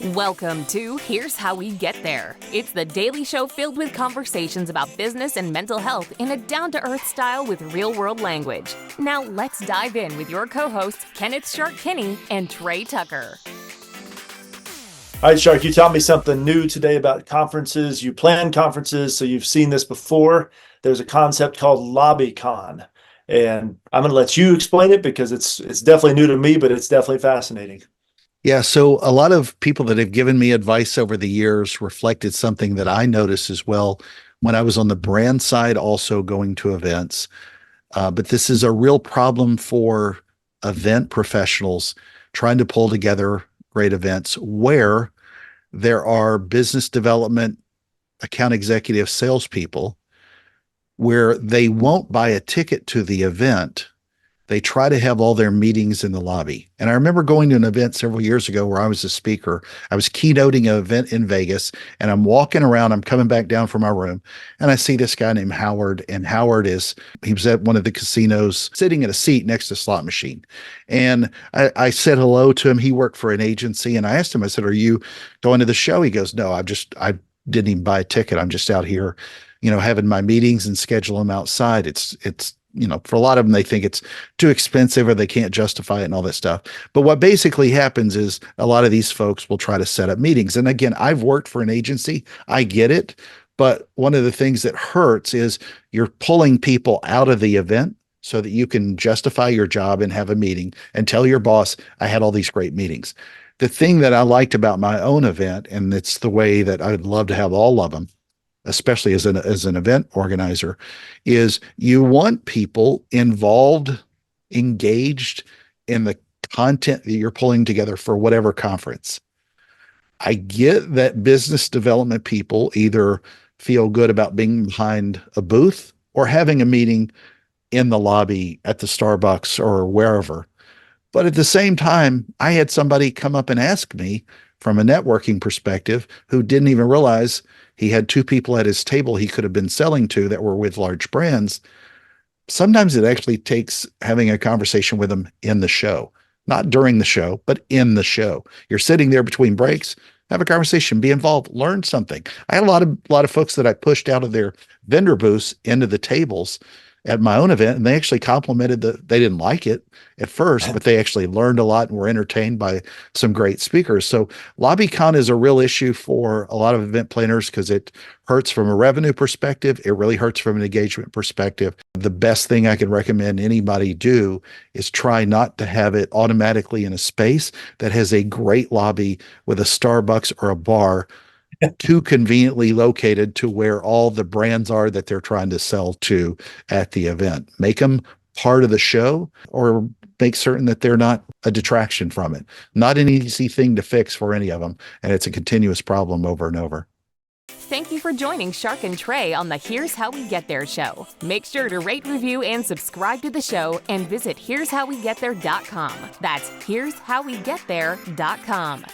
Welcome to Here's How We Get There. It's the daily show filled with conversations about business and mental health in a down-to-earth style with real-world language. Now let's dive in with your co-hosts, Kenneth Shark Kinney and Trey Tucker. All right, Shark, you taught me something new today about conferences. You plan conferences, so you've seen this before. There's a concept called Lobbycon, and I'm going to let you explain it because it's definitely new to me, but it's definitely fascinating. Yeah, so a lot of people that have given me advice over the years reflected something that I noticed as well when I was on the brand side, also going to events. But this is a real problem for event professionals trying to pull together great events where there are business development, account executive, salespeople, where they won't buy a ticket to the event. They try to have all their meetings in the lobby. And I remember going to an event several years ago where I was a speaker. I was keynoting an event in Vegas, and I'm walking around. I'm coming back down from my room, and I see this guy named Howard. And he was at one of the casinos sitting in a seat next to a slot machine. And I said hello to him. He worked for an agency. And I asked him, I said, "Are you going to the show?" He goes, "No, I didn't even buy a ticket. I'm just out here, having my meetings and schedule them outside. It's for a lot of them, they think it's too expensive or they can't justify it and all that stuff." But what basically happens is a lot of these folks will try to set up meetings. And again, I've worked for an agency. I get it. But one of the things that hurts is you're pulling people out of the event so that you can justify your job and have a meeting and tell your boss, "I had all these great meetings." The thing that I liked about my own event, and it's the way that I'd love to have all of them, especially as an event organizer, is you want people involved, engaged in the content that you're pulling together for whatever conference. I get that business development people either feel good about being behind a booth or having a meeting in the lobby at the Starbucks or wherever. But at the same time, I had somebody come up and ask me from a networking perspective who didn't even realize he had two people at his table he could have been selling to that were with large brands. Sometimes it actually takes having a conversation with them in the show, not during the show, but in the show. You're sitting there between breaks, have a conversation, be involved, learn something. I had a lot of folks that I pushed out of their vendor booths into the tables at my own event, and they actually complimented they didn't like it at first, but they actually learned a lot and were entertained by some great speakers. So LobbyCon is a real issue for a lot of event planners because it hurts from a revenue perspective. It really hurts from an engagement perspective. The best thing I can recommend anybody do is try not to have it automatically in a space that has a great lobby with a Starbucks or a bar too conveniently located to where all the brands are that they're trying to sell to at the event. Make them part of the show or make certain that they're not a detraction from it. Not an easy thing to fix for any of them. And it's a continuous problem over and over. Thank you for joining Shark and Trey on the Here's How We Get There show. Make sure to rate, review, and subscribe to the show and visit here'showwegetthere.com. That's here'showwegetthere.com.